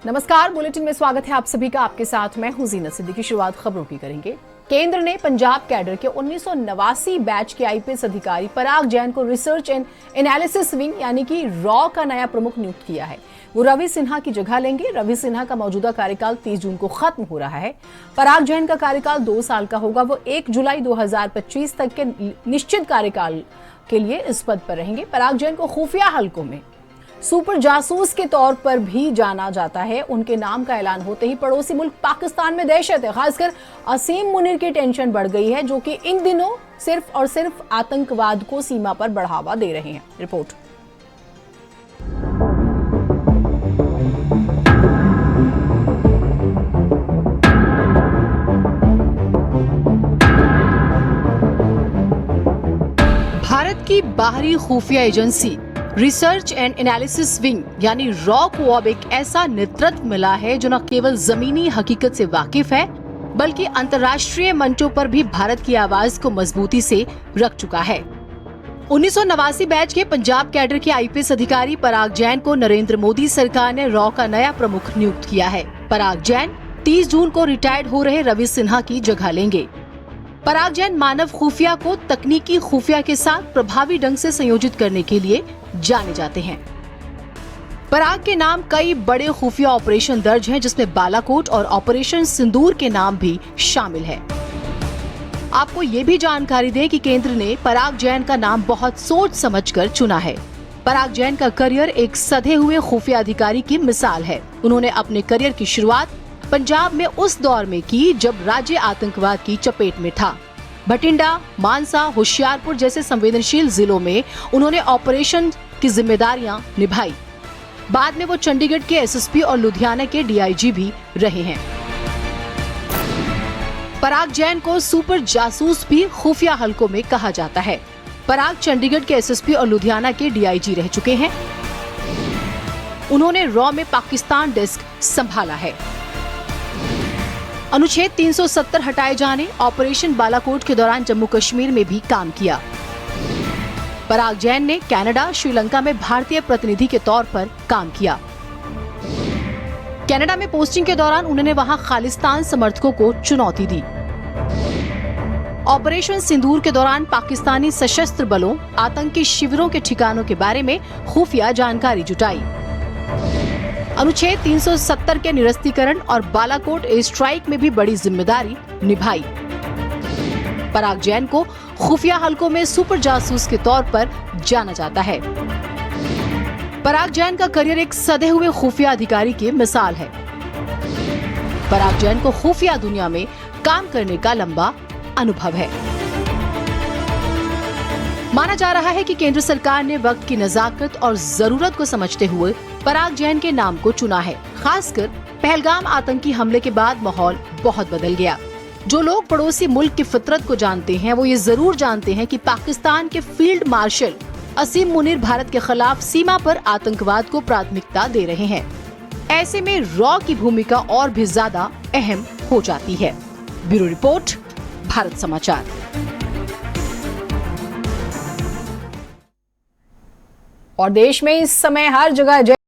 नमस्कार, बुलेटिन में स्वागत है आप सभी का। आपके साथ मैं हूं जीनत सिद्दीकी। शुरुआत खबरों की करेंगे। केंद्र ने पंजाब कैडर के 1989 बैच के आईपीएस अधिकारी पराग जैन को रिसर्च एंड एनालिसिस विंग यानी कि रॉ का नया प्रमुख नियुक्त किया है। वो रवि सिन्हा की जगह लेंगे। रवि सिन्हा का मौजूदा कार्यकाल 30 जून को खत्म हो रहा है। पराग जैन का कार्यकाल 2 साल का होगा। वो 1 जुलाई 2025 तक के निश्चित कार्यकाल के लिए इस पद पर रहेंगे। पराग जैन को खुफिया हलकों में सुपर जासूस के तौर पर भी जाना जाता है। उनके नाम का ऐलान होते ही पड़ोसी मुल्क पाकिस्तान में दहशत है। खासकर असीम मुनीर की टेंशन बढ़ गई है, जो कि इन दिनों सिर्फ और सिर्फ आतंकवाद को सीमा पर बढ़ावा दे रहे हैं। रिपोर्ट। भारत की बाहरी खुफिया agency research and analysis wing यानी रॉ को अब एक ऐसा नेतृत्व मिला है जो न केवल जमीनी हकीकत से वाकिफ है, बल्कि अंतर्राष्ट्रीय मंचों पर भी भारत की आवाज को मजबूती से रख चुका है। 1989 बैच के पंजाब कैडर के आईपीएस अधिकारी पराग जैन को नरेंद्र मोदी सरकार ने रॉ का नया प्रमुख नियुक्त किया है। पराग जैन 30 जून को रिटायर्ड हो रहे रवि सिन्हा की जगह लेंगे। पराग जैन मानव खुफिया को तकनीकी खुफिया के साथ प्रभावी ढंग से संयोजित करने के लिए जाने जाते हैं। पराग के नाम कई बड़े खुफिया ऑपरेशन दर्ज हैं, जिसमें बालाकोट और ऑपरेशन सिंदूर के नाम भी शामिल है। आपको ये भी जानकारी दें कि केंद्र ने पराग जैन का नाम बहुत सोच समझकर चुना है। पराग जैन का करियर एक सधे हुए खुफिया अधिकारी की मिसाल है। उन्होंने अपने करियर की शुरुआत पंजाब में उस दौर में की जब राज्य आतंकवाद की चपेट में था। भटिंडा, मानसा, होशियारपुर जैसे संवेदनशील जिलों में उन्होंने ऑपरेशन की जिम्मेदारियां निभाई। बाद में वो चंडीगढ़ के एसएसपी और लुधियाना के डीआईजी भी रहे हैं। पराग जैन को सुपर जासूस भी खुफिया हलकों में कहा जाता है। पराग चंडीगढ़ के एसएसपी और लुधियाना के डीआईजी रह चुके हैं। उन्होंने रॉ में पाकिस्तान डेस्क संभाला है। अनुच्छेद 370 हटाए जाने, ऑपरेशन बालाकोट के दौरान जम्मू कश्मीर में भी काम किया। पराग जैन ने कनाडा, श्रीलंका में भारतीय प्रतिनिधि के तौर पर काम किया। कनाडा में पोस्टिंग के दौरान उन्होंने वहां खालिस्तान समर्थकों को चुनौती दी। ऑपरेशन सिंदूर के दौरान पाकिस्तानी सशस्त्र बलों, आतंकी शिविरों के ठिकानों के बारे में खुफिया जानकारी जुटाई। अनुच्छेद 370 के निरस्तीकरण और बालाकोट एयर स्ट्राइक में भी बड़ी जिम्मेदारी निभाई। पराग जैन को खुफिया हलकों में सुपर जासूस के तौर पर जाना जाता है। पराग जैन का करियर एक सधे हुए खुफिया अधिकारी की मिसाल है। पराग जैन को खुफिया दुनिया में काम करने का लंबा अनुभव है। माना जा रहा है कि केंद्र सरकार ने वक्त की नजाकत और जरूरत को समझते हुए पराग जैन के नाम को चुना है। खासकर पहलगाम आतंकी हमले के बाद माहौल बहुत बदल गया। जो लोग पड़ोसी मुल्क की फितरत को जानते हैं, वो ये जरूर जानते हैं कि पाकिस्तान के फील्ड मार्शल असीम मुनीर भारत के खिलाफ सीमा पर आतंकवाद को प्राथमिकता दे रहे हैं। ऐसे में रॉ की भूमिका और भी ज्यादा अहम हो जाती है। ब्यूरो रिपोर्ट, भारत समाचार। और देश में इस समय हर जगह